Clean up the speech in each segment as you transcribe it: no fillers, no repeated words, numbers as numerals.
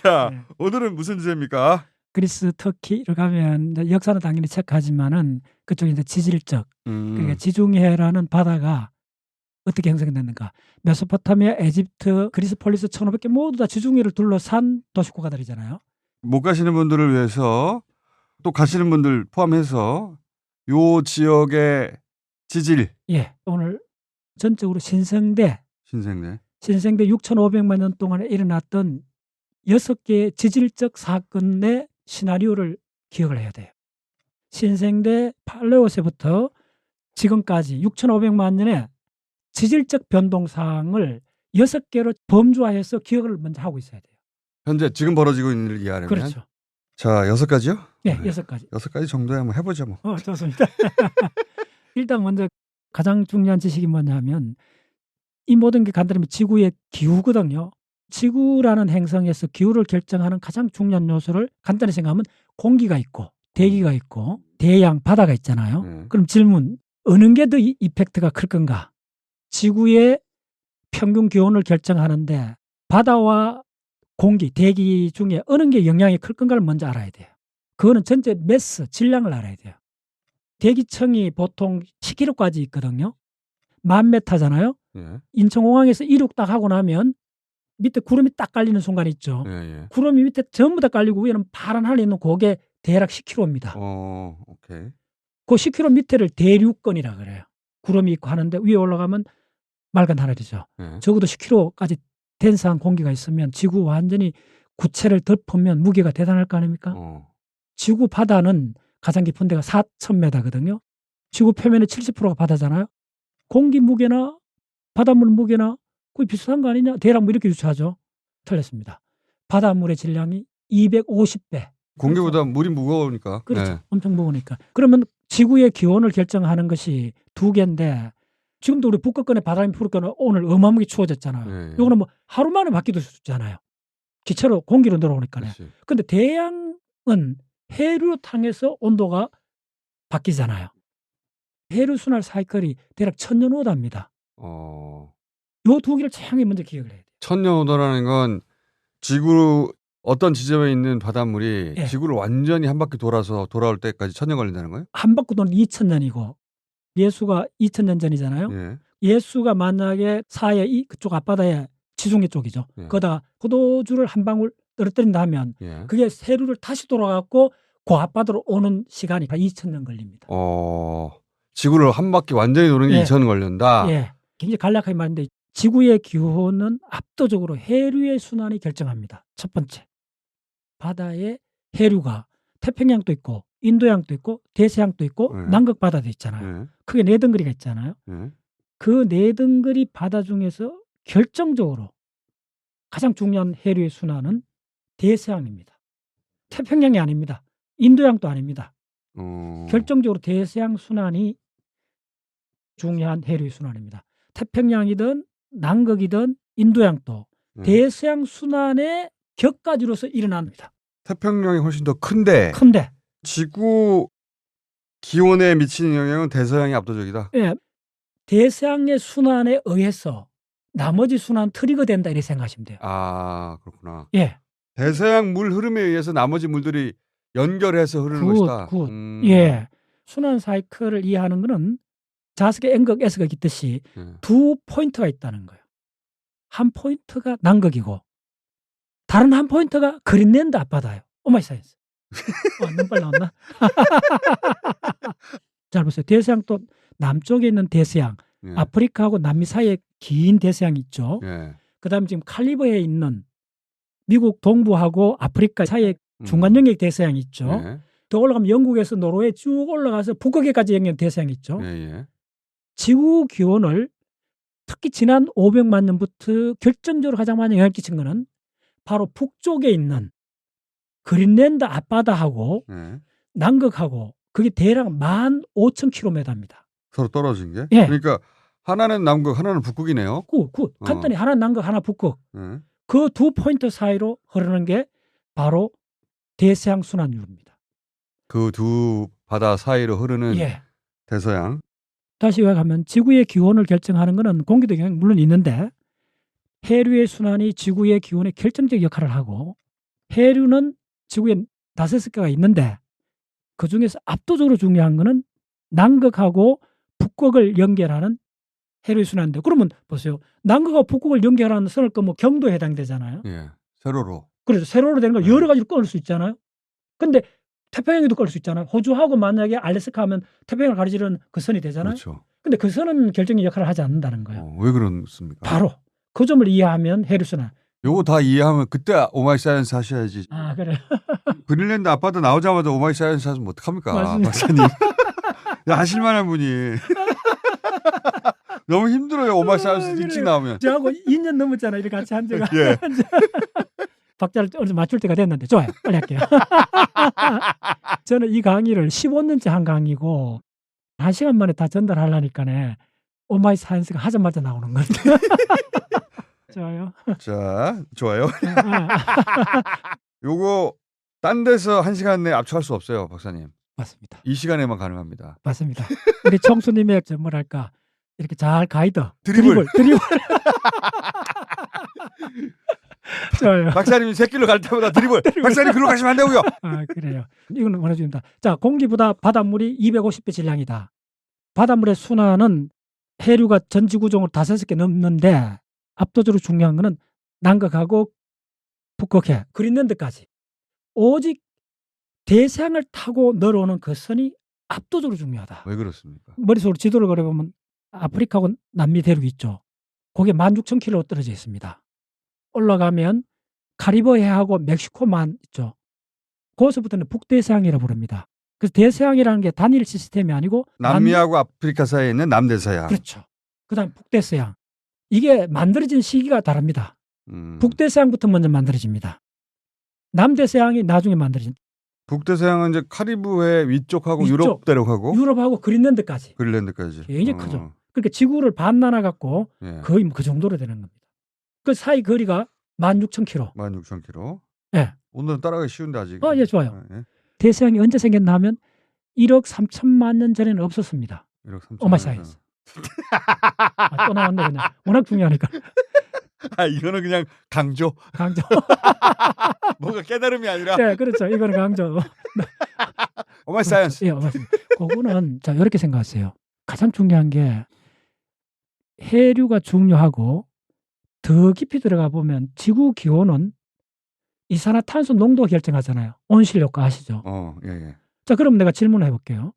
자, 네. 오늘은 무슨 주제입니까? 그리스, 터키를 가면 이제 역사는 당연히 체크하지만은 그쪽에 이제 지질적, 그러니까 지중해라는 바다가 어떻게 형성됐는가. 메소포타미아, 에집트, 그리스, 폴리스 1500개 모두 다 지중해를 둘러싼 도시국가들이잖아요. 못 가시는 분들을 위해서 또 가시는 분들 포함해서 요 지역의 지질. 예, 오늘 전적으로 신생대 신생대 6,500만 년 동안에 일어났던 6개의 지질적 사건의 시나리오를 기억을 해야 돼요. 신생대 팔레오세부터 지금까지 6,500만 년의 지질적 변동사항을 6개로 범주화해서 기억을 먼저 하고 있어야 돼요. 현재 지금 벌어지고 있는 일을 이해하려면 그렇죠. 자, 6가지요? 네, 6가지. 6가지 정도에 한번 해보죠 뭐. 좋습니다. 일단 먼저 가장 중요한 지식이 뭐냐면 이 모든 게 간단히 지구의 기후거든요. 지구라는 행성에서 기후를 결정하는 가장 중요한 요소를 간단히 생각하면 공기가 있고 대기가 있고 대양, 바다가 있잖아요. 그럼 질문, 어느 게 더 이펙트가 클 건가? 지구의 평균 기온을 결정하는데 바다와 공기, 대기 중에 어느 게 영향이 클 건가를 먼저 알아야 돼요. 그거는 전체 매스, 질량을 알아야 돼요. 대기층이 보통 10km까지 있거든요. 10,000m잖아요. 예. 인천공항에서 이륙 딱 하고 나면 밑에 구름이 딱 깔리는 순간 있죠. 예. 구름이 밑에 전부 다 깔리고 위에는 파란 하늘이 있는 그게 대략 10km입니다. 오케이. 그 10km 밑에를 대륙권이라 그래요. 구름이 있고 하는데 위에 올라가면 맑은 하늘이죠. 예. 적어도 10km까지 덴스한 공기가 있으면 지구 완전히 구체를 덮으면 무게가 대단할 거 아닙니까? 지구 바다는 가장 깊은 데가 4,000m거든요. 지구 표면의 70%가 바다잖아요. 공기 무게나 바닷물 무게나 거의 비슷한 거 아니냐? 대략 뭐 이렇게 유추하죠. 틀렸습니다. 바닷물의 질량이 250배. 공기보다 그렇죠. 물이 무거우니까. 그렇죠. 네. 엄청 무거우니까. 그러면 지구의 기온을 결정하는 것이 2개인데 지금도 우리 북극권의 바람이 불거는 오늘 어마어마하게 추워졌잖아요. 요거는 뭐 하루 만에 바뀌도 있잖아요. 기체로 공기로 들어오니까요. 근데 대양은 해류 탕에서 온도가 바뀌잖아요. 해류 순환 사이클이 대략 1,000년 오답니다. 요 2개를 최악에 먼저 기억을 해야 돼요. 1,000년 오다라는 건 지구 어떤 지점에 있는 바닷물이 지구를 완전히 한 바퀴 돌아서 돌아올 때까지 1,000년 걸린다는 거예요? 한 바퀴 도는 2,000년이고 예수가 2,000년 전이잖아요. 예수가 만약에 사해 그쪽 앞바다에 지중해 쪽이죠. 거기다가 포도주를 한 방울 떨어뜨린다 하면 그게 세류를 다시 돌아가고 그 앞바다로 오는 시간이 2,000년 걸립니다. 지구를 한 바퀴 완전히 도는 게 2,000년 걸린다? 예. 굉장히 간략하게 말하는데 지구의 기후는 압도적으로 해류의 순환이 결정합니다. 첫 번째. 바다의 해류가 태평양도 있고 인도양도 있고 대서양도 있고 남극 바다도 있잖아요. 크게 4덩어리가 있잖아요. 그 4덩어리 바다 중에서 결정적으로 가장 중요한 해류의 순환은 대서양입니다. 태평양이 아닙니다. 인도양도 아닙니다. 결정적으로 대서양 순환이 중요한 해류의 순환입니다. 태평양이든 남극이든 인도양도 대서양 순환의 격가지로서 일어납니다. 태평양이 훨씬 더 큰데 지구 기온에 미치는 영향은 대서양이 압도적이다. 예, 대서양의 순환에 의해서 나머지 순환 트리거 된다 이렇게 생각하시면 돼요. 아, 그렇구나. 예. 대서양 물 흐름에 의해서 나머지 물들이 연결해서 흐르는 것이다. 예. 순환 사이클을 이해하는 것은 자석에 N극, S극 있듯이 2포인트가 있다는 거예요. 한 포인트가 남극이고 다른 한 포인트가 그린랜드 앞바다예요. 오마이 사이언스. 눈빨 나왔나? 잘 보세요. 대서양 또 남쪽에 있는 대서양, 아프리카하고 남미 사이에 긴 대서양이 있죠. 그다음에 지금 칼리브해에 있는 미국 동부하고 아프리카 사이에 중간 영역 대서양이 있죠. 더 올라가면 영국에서 노르웨이 쭉 올라가서 북극에까지 연결 대서양이 있죠. 지구 기온을 특히 지난 500만 년부터 결정적으로 가장 많이 영향을 끼친 것은 바로 북쪽에 있는 그린랜드 앞바다하고 남극하고 그게 대략 15,000km입니다. 서로 떨어진 게? 그러니까 하나는 남극, 하나는 북극이네요. 간단히 하나 남극, 하나 북극. 그 2포인트 사이로 흐르는 게 바로 대서양 순환율입니다. 그 두 바다 사이로 흐르는 대서양. 다시 요약하면 지구의 기온을 결정하는 것은 공기도 영향이 물론 있는데 해류의 순환이 지구의 기온에 결정적 역할을 하고 해류는 지구에 5개가 있는데 그중에서 압도적으로 중요한 거는 남극하고 북극을 연결하는 해류순환인데 그러면 보세요. 남극하고 북극을 연결하는 선을 끄면 경도에 해당되잖아요. 예. 세로로. 그래서 세로로 되는 걸 여러 가지로 끊을 수 있잖아요. 근데 태평양에도 끊을 수 있잖아요. 호주하고 만약에 알래스카 하면 태평양을 가로지르는 그 선이 되잖아요. 그렇죠. 근데 그 선은 결정적 역할을 하지 않는다는 거예요. 왜 그렇습니까? 바로 그 점을 이해하면 해류순환. 요거 다 이해하면 그때 오마이사이언스 하셔야지. 아 그래. 그린랜드 아파트 나오자마자 오마이사이언스 하시면 어떡합니까? 맞습니다. 박사님. 야, 하실만한 분이. 너무 힘들어요. 오마이사이언스 일찍 나오면. 저하고 2년 넘었잖아요. 이렇게 같이 한 지가. 예. 박자를 어느 정도 맞출 때가 됐는데 좋아요. 빨리 할게요. 저는 이 강의를 15년째 한 강의고 1시간 만에 다 전달하려니까네 오마이사이언스가 하자마자 나오는 건데. 좋아요. 자, 좋아요. 요거 딴 데서 1시간 내에 압축할 수 없어요, 박사님. 맞습니다. 이 시간에만 가능합니다. 맞습니다. 우리 청수님의 뭐랄까 이렇게 잘 가이드. 드리블. 좋아요. 박사님이 새길로 갈 때마다 드리블. 박사님 그로 가시면 안 되고요. 아 그래요. 이거는 원해줍니다. 자, 공기보다 바닷물이 250배 질량이다. 바닷물의 순환은 해류가 전 지구종으로 5개 넘는데 압도적으로 중요한 거는 남극하고 북극해 그린랜드까지 오직 대서양을 타고 내려오는 그 선이 압도적으로 중요하다. 왜 그렇습니까? 머릿속으로 지도를 그려보면 아프리카하고 남미 대륙이 있죠. 거기에 16,000km 떨어져 있습니다. 올라가면 카리브 해하고 멕시코만 있죠. 거기서부터는 북대서양이라고 부릅니다. 그래서 대서양이라는 게 단일 시스템이 아니고 남미하고 아프리카 사이에 있는 남대서양. 그렇죠. 그다음 북대서양. 이게 만들어진 시기가 다릅니다. 북대서양부터 먼저 만들어집니다. 남대서양이 나중에 만들어진. 북대서양은 이제 카리브해 위쪽하고 위쪽, 유럽 대륙하고 유럽하고 그린랜드까지. 그린랜드까지. 굉장히 크죠. 그러니까 지구를 반 나눠 갖고 예. 거의 그 정도로 되는 겁니다. 그 사이 거리가 16,000km. 16,000km. 예. 오늘은 따라가기 쉬운데 아직. 예, 좋아요. 예. 대서양이 언제 생겼나 하면 1억 3천만 년 전에는 없었습니다. 1억 3천. 오마이사이언스. 또 나왔네 그냥. 워낙 중요하니까. 이거는 그냥 강조. 강조. 뭔가 깨달음이 아니라. 네, 그렇죠. 이거는 강조. 오마이사이언스. 예, 맞습니다. 그거는 자 이렇게 생각하세요. 가장 중요한 게 해류가 중요하고 더 깊이 들어가 보면 지구 기온은 이산화탄소 농도가 결정하잖아요. 온실효과 아시죠? 예. 자, 그럼 내가 질문을 해볼게요.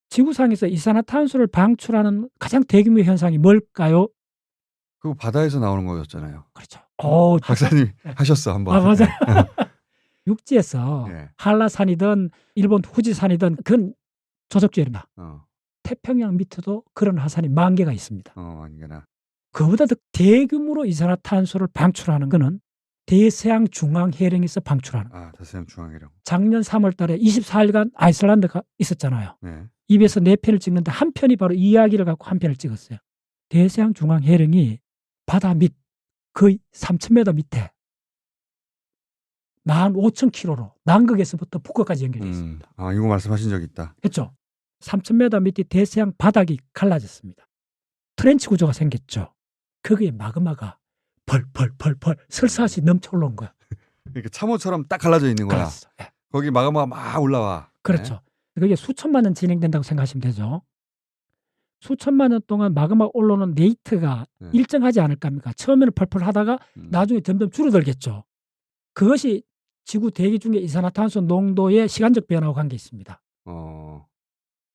지구상에서 이산화탄소를 방출하는 가장 대규모 현상이 뭘까요? 그거 바다에서 나오는 거였잖아요. 그렇죠. 박사님 하셨어 한번. 맞아요. 육지에서 예. 한라산이든 일본 후지산이든 그건 조석주의입니다. 태평양 밑에도 그런 화산이 10,000개가 있습니다. 아니구나. 그보다 더 대규모로 이산화탄소를 방출하는 거는 대서양 중앙해령에서 방출하는 거예요. 대서양 중앙해령. 작년 3월 달에 24일간 아이슬란드가 있었잖아요. 네. 입에서 4편을 찍는데 한 편이 바로 이 이야기를 갖고 한 편을 찍었어요. 대서양 중앙해령이 바다 밑 거의 3,000m 밑에 15,000km로 남극에서부터 북극까지 연결되어 있습니다. 이거 말씀하신 적 있다. 그렇죠. 3,000m 밑에 대서양 바닥이 갈라졌습니다. 트렌치 구조가 생겼죠. 거기에 마그마가 펄펄펄펄 설사시 넘쳐 올라온 거야. 이렇게 참호처럼 딱 갈라져 있는 거야. 그렇죠. 예. 거기 마그마가 막 올라와. 그렇죠. 그게 수천만 년 진행된다고 생각하시면 되죠. 수천만 년 동안 마그마 올라오는 레이트가 일정하지 않을 겁니까? 처음에는 펄펄 하다가 나중에 점점 줄어들겠죠. 그것이 지구 대기 중에 이산화탄소 농도의 시간적 변화와 관계 있습니다.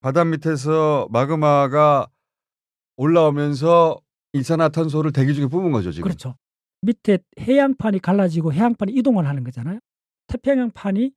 바다 밑에서 마그마가 올라오면서 이산화탄소를 대기 중에 뿜은 거죠, 지금. 그렇죠. 밑에 해양판이 갈라지고 해양판이 이동을 하는 거잖아요. 태평양판이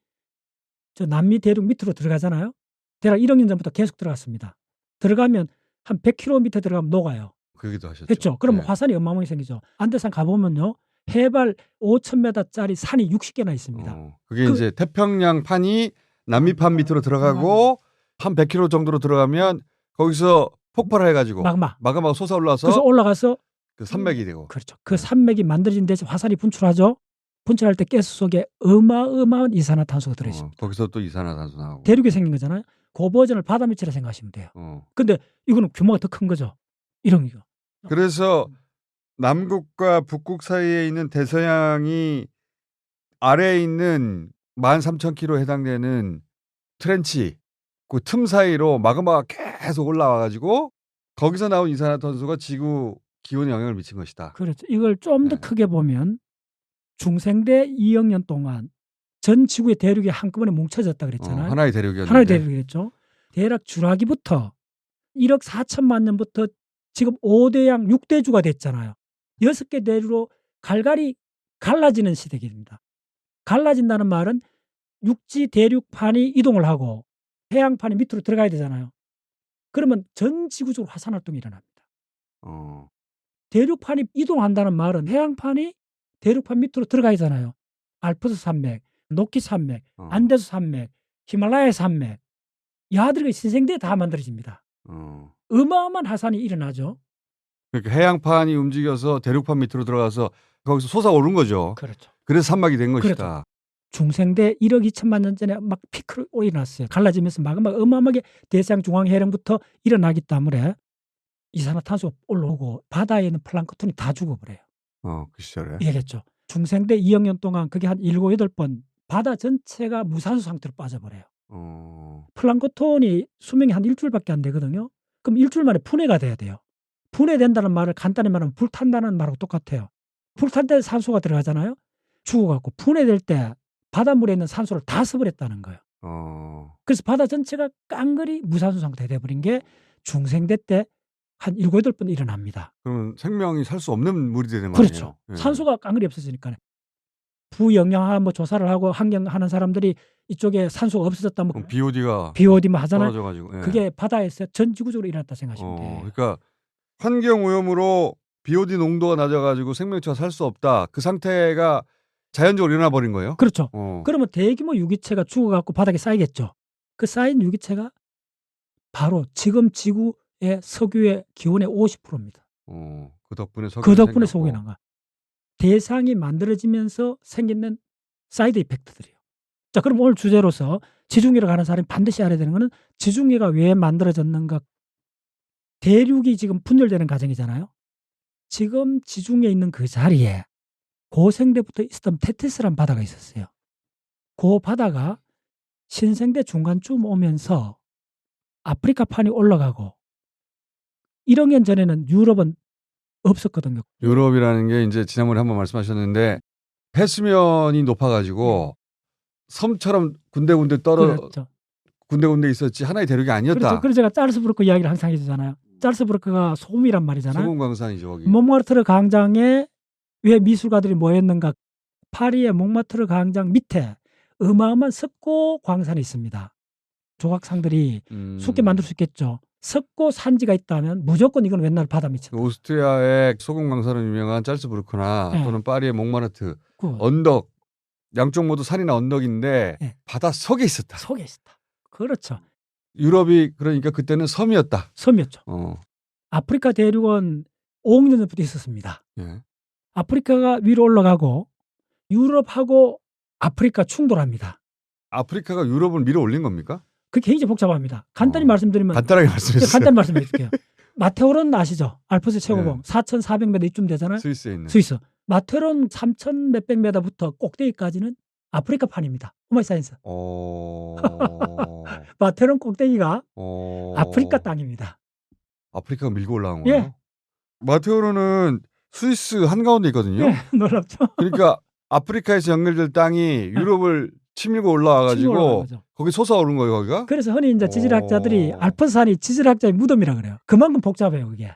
저 남미 대륙 밑으로 들어가잖아요. 대략 1억 년 전부터 계속 들어갔습니다. 들어가면 한 100km 들어가면 녹아요. 그 얘기도 하셨죠. 그렇죠. 그러면 화산이 어마어마하게 생기죠. 안대산 가보면요. 해발 5,000m짜리 산이 60개나 있습니다. 그게 이제 태평양 판이 남미판 밑으로 들어가고 한 100km 정도로 들어가면 거기서 폭발해가지고 마그마가 솟아올라서 그래서 올라가서 그 산맥이 되고. 그렇죠. 그 산맥이 만들어진 데서 화산이 분출하죠. 분출할 때 가스 속에 어마어마한 이산화탄소가 들어있습니다. 거기서 또 이산화탄소 나오고. 대륙이 생긴 거잖아요. 그 버전을 바다 밑이라 생각하시면 돼요. 근데 이거는 규모가 더 큰 거죠. 이런 거. 그래서 남극과 북극 사이에 있는 대서양이 아래에 있는 13,000km에 해당되는 트렌치 그 틈 사이로 마그마가 계속 올라와가지고 거기서 나온 이산화탄소가 지구 기온에 영향을 미친 것이다. 그렇죠. 이걸 좀 더 크게 보면 중생대 2억 년 동안 전 지구의 대륙이 한꺼번에 뭉쳐졌다 그랬잖아요. 하나의 대륙이었는데. 하나의 대륙이겠죠. 대략 주라기부터 1억 4천만 년부터 지금 5대양 6대주가 됐잖아요. 6개 대륙으로 갈갈이 갈라지는 시대입니다. 갈라진다는 말은 육지 대륙판이 이동을 하고 해양판이 밑으로 들어가야 되잖아요. 그러면 전 지구적으로 화산활동이 일어납니다. 대륙판이 이동한다는 말은 해양판이 대륙판 밑으로 들어가야 되잖아요. 알프스 산맥, 노키 산맥, 안데스 산맥, 히말라야 산맥, 야들이 신생대에 다 만들어집니다. 어마어마한 화산이 일어나죠. 그러니까 해양판이 움직여서 대륙판 밑으로 들어가서 거기서 솟아오른 거죠. 그렇죠. 그래서 산막이 된 것이다. 그렇죠. 중생대 1억 2천만 년 전에 막 피크로 일어났어요. 갈라지면서 마그마가 어마어마하게 대서양 중앙해령부터 일어나기 때문에 이산화탄소가 올라오고 바다에 있는 플랑크톤이 다 죽어버려요. 그 시절에. 이해겠죠. 중생대 2억 년 동안 그게 한 7, 8번 바다 전체가 무산소 상태로 빠져버려요. 플랑크톤이 수명이 한 일주일밖에 안 되거든요. 그럼 일주일 만에 분해가 돼야 돼요. 분해된다는 말을 간단히 말하면 불탄다는 말하고 똑같아요. 불탈 때 산소가 들어가잖아요. 죽어갖고 분해될 때 바닷물에 있는 산소를 다 써버렸다는 거예요. 그래서 바다 전체가 깡그리 무산소 상태가 돼버린 게 중생대 때 한 7, 8번 일어납니다. 그러면 생명이 살 수 없는 물이 되는 말이에요. 그렇죠. 예. 산소가 깡그리 없어지니까. 부영양화 뭐 조사를 하고 환경하는 사람들이 이쪽에 산소가 없어졌다 뭐 BOD 뭐 하잖아요. 떨어져가지고. 예. 그게 바다에서 전 지구적으로 일어났다 생각하시면 돼요. 그러니까 환경 오염으로 BOD 농도가 낮아가지고 생명체가 살 수 없다. 그 상태가 자연적으로 일어나 버린 거예요? 그렇죠. 그러면 대규모 유기체가 죽어갖고 바닥에 쌓이겠죠. 그 쌓인 유기체가 바로 지금 지구의 석유의 기온의 50%입니다. 그 덕분에 석유가 난 거야. 대상이 만들어지면서 생기는 사이드 이펙트들이에요. 자, 그럼 오늘 주제로서 지중해로 가는 사람이 반드시 알아야 되는 거는 지중해가 왜 만들어졌는가. 대륙이 지금 분열되는 과정이잖아요. 지금 지중해에 있는 그 자리에 고생대부터 있었던 테티스라는 바다가 있었어요. 그 바다가 신생대 중간쯤 오면서 아프리카판이 올라가고 1억 년 전에는 유럽은 없었거든요. 유럽이라는 게 이제 지난번에 한번 말씀하셨는데 해수면이 높아가지고 섬처럼 군데군데 그렇죠. 군데군데 있었지 하나의 대륙이 아니었다. 그렇죠. 그래서 제가 짤스부르크 이야기를 항상 해주잖아요. 짤스부르크가 소금이란 말이잖아요. 소금광산이죠. 거기. 몽마르트르 강장에 왜 미술가들이 모였는가. 파리의 몽마르트르 강장 밑에 어마어마한 석고 광산이 있습니다. 조각상들이 쉽게 만들 수 있겠죠. 석고 산지가 있다면 무조건 이건 옛날 바다 밑이다. 오스트리아의 소금광산으로 유명한 짤스부르크나 또는 파리의 몽마르트 언덕 양쪽 모두 산이나 언덕인데 바다 속에 있었다. 속에 있었다. 그렇죠. 유럽이 그러니까 그때는 섬이었다. 섬이었죠. 아프리카 대륙은 5억 년 전부터 있었습니다. 예. 아프리카가 위로 올라가고 유럽하고 아프리카 충돌합니다. 아프리카가 유럽을 밀어 올린 겁니까? 그게 굉장히 복잡합니다. 간단히 말씀드리면 간단하게 말씀해 주세요. 간단히 말씀해 줄게요. 마테오른 아시죠? 알프스 최고봉 4,400m 이쯤 되잖아요. 스위스에 있는. 스위스. 마테오른 3,000 몇백 메다부터 꼭대기까지는 아프리카 판입니다. 오마이 사이언스. 마테오른 꼭대기가 아프리카 땅입니다. 아프리카가 밀고 올라온 거예요? 예. 마테오른은 스위스 한가운데 있거든요. 예, 놀랍죠. 그러니까 아프리카에서 연결될 땅이 유럽을 치밀고 올라와가지고 거기 솟아오른 거예요, 거기가? 그래서 흔히 이제 지질학자들이 알프스산이 지질학자의 무덤이라 그래요. 그만큼 복잡해요, 그게.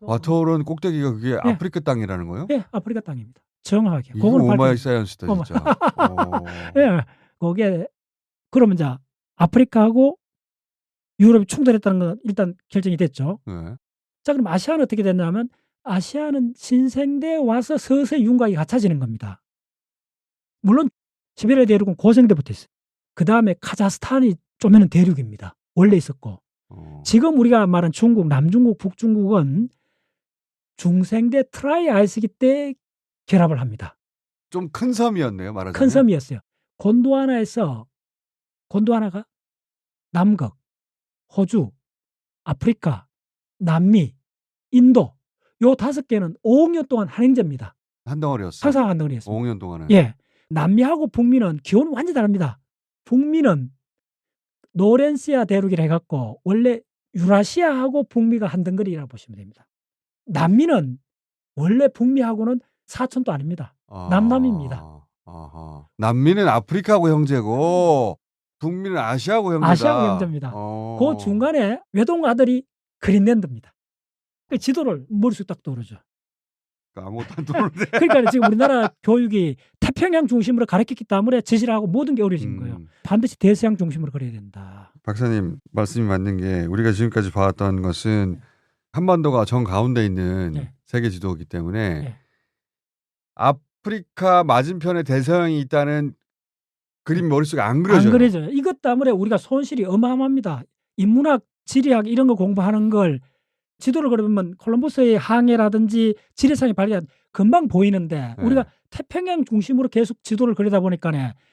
마테오른 꼭대기가 그게 아프리카 땅이라는 거예요? 예, 아프리카 땅입니다. 정확하게. 이거 오마이 사이언스다, 진짜. 예, 거기에 그러면 이제 아프리카하고 유럽이 충돌했다는 건 일단 결정이 됐죠. 네. 자, 그럼 아시아는 어떻게 됐냐면 아시아는 신생대에 와서 서서히 윤곽이 갖춰지는 겁니다. 물론 시베리아 대륙은 고생대부터 있어요. 그 다음에 카자흐스탄이 쪼매는 대륙입니다. 원래 있었고. 지금 우리가 말한 중국, 남중국, 북중국은 중생대 트라이 아이스기 때 결합을 합니다. 좀 큰 섬이었네요, 말하자면. 큰 섬이었어요. 곤도와나가 남극, 호주, 아프리카, 남미, 인도 요 5개는 5억 년 동안 한 행제입니다. 한 덩어리였어요. 항상 한 덩어리였어요. 5억 년 동안은. 예. 남미하고 북미는 기온이 완전히 다릅니다. 북미는 노렌시아 대륙이라 해갖고 원래 유라시아하고 북미가 한 덩어리라고 보시면 됩니다. 남미는 원래 북미하고는 사촌도 아닙니다. 남남입니다. 아하. 남미는 아프리카하고 형제고 북미는 아시아하고 형제다. 아시아하고 형제입니다. 그 중간에 외동 아들이 그린랜드입니다. 그 지도를 머릿속에 딱 떠오르죠. 아무것도 안 떠오르네. 그러니까 지금 우리나라 교육이 태평양 중심으로 가르쳤기 때문에 지질하고 모든 게 어려진 거예요. 반드시 대서양 중심으로 그래야 된다. 박사님 말씀이 맞는 게 우리가 지금까지 봐왔던 것은 한반도가 정 가운데 있는 네. 세계 지도이기 때문에 네. 아프리카 맞은편에 대서양이 있다는 그림 머릿속에 안 그려져요. 안 그려져요. 이것 때문에 우리가 손실이 어마어마합니다. 인문학, 지리학 이런 거 공부하는 걸 지도를 그려보면 콜럼버스의 항해라든지 지리상의 발견 금방 보이는데 네. 우리가 태평양 중심으로 계속 지도를 그리다 보니까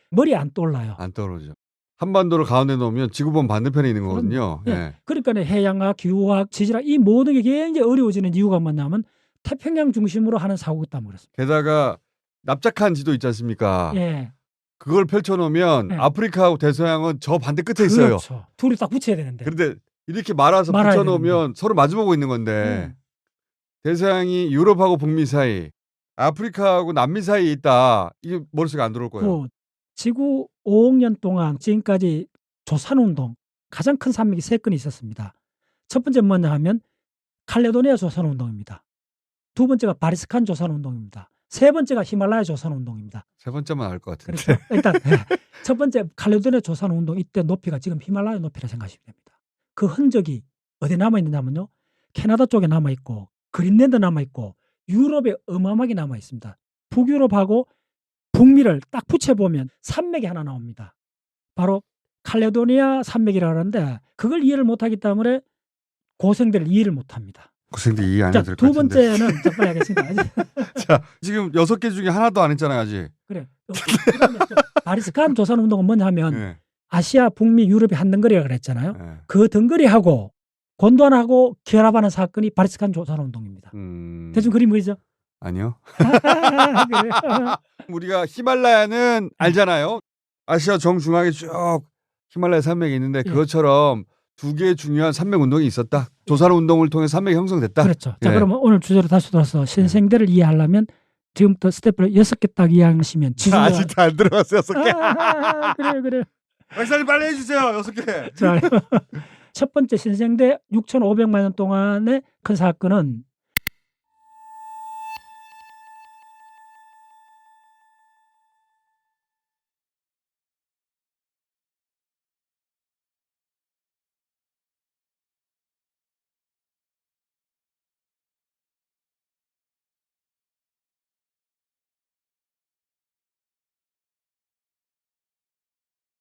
머리에 안 떠올라요. 안 떨어져. 한반도를 가운데 놓으면 지구본 반대편에 있는 거거든요. 예. 예. 그러니까 해양학, 기후학, 지질학 이 모든 게 굉장히 어려워지는 이유가 뭐냐면 태평양 중심으로 하는 사고가 때문에 그렇습니다. 게다가 납작한 지도 있지 않습니까? 예. 그걸 펼쳐놓으면 예. 아프리카하고 대서양은 저 반대 끝에 있어요. 그렇죠. 둘이 딱 붙여야 되는데. 그런데 이렇게 말아서 말아야 붙여놓으면 서로 마주보고 있는 건데 대서양이 유럽하고 북미 사이, 아프리카하고 남미 사이에 있다. 이게 머릿속에 안 들어올 거예요. 그 지구 5억 년 동안 지금까지 조산운동 가장 큰 산맥이 3건이 있었습니다. 첫 번째 뭐냐 하면 칼레도니아 조산운동입니다. 두 번째가 바리스칸 조산운동입니다. 세 번째가 히말라야 조산운동입니다. 세 번째만 알 것 같은데. 그렇죠. 일단 첫 번째 칼레도니아 조산운동 이때 높이가 지금 히말라야 높이라 생각하시면 됩니다. 그 흔적이 어디 남아있느냐면요. 캐나다 쪽에 남아있고 그린랜드 남아있고 유럽에 어마어마하게 남아있습니다. 북유럽하고 북미를 딱 붙여보면 산맥이 하나 나옵니다. 바로 칼레도니아 산맥이라고 하는데 그걸 이해를 못하기 때문에 고생들을 이해를 못합니다. 고생들 이해 안 자, 해도 될 것 두 같은데. 번째는 잠깐 하겠습니다. 자, 지금 6개 중에 하나도 안 했잖아요, 아직. 그래. 바리스칸 조산운동은 뭐냐 하면 예. 아시아, 북미, 유럽이 한 덩어리라고 그랬잖아요. 예. 그 덩어리하고 gondwana 결합하는 사건이 바리스칸 조산운동입니다. 대충 그림 보이죠? 아니요. 그래요. 우리가 히말라야는 알잖아요. 아시아 정중앙에 쭉 히말라야 산맥이 있는데 예. 그것처럼 두 개의 중요한 산맥 운동이 있었다. 조산 운동을 통해 산맥이 형성됐다. 그렇죠. 자, 예. 그러면 오늘 주제로 다시 돌아서 신생대를 이해하려면 지금부터 스텝을 6개 딱 이해하시면 지수가 아직도 안 들어갔어요, 6개. 그래. 박사님 빨리 해주세요, 6개. 자, 첫 번째 신생대 6,500만 년 동안의 큰 사건은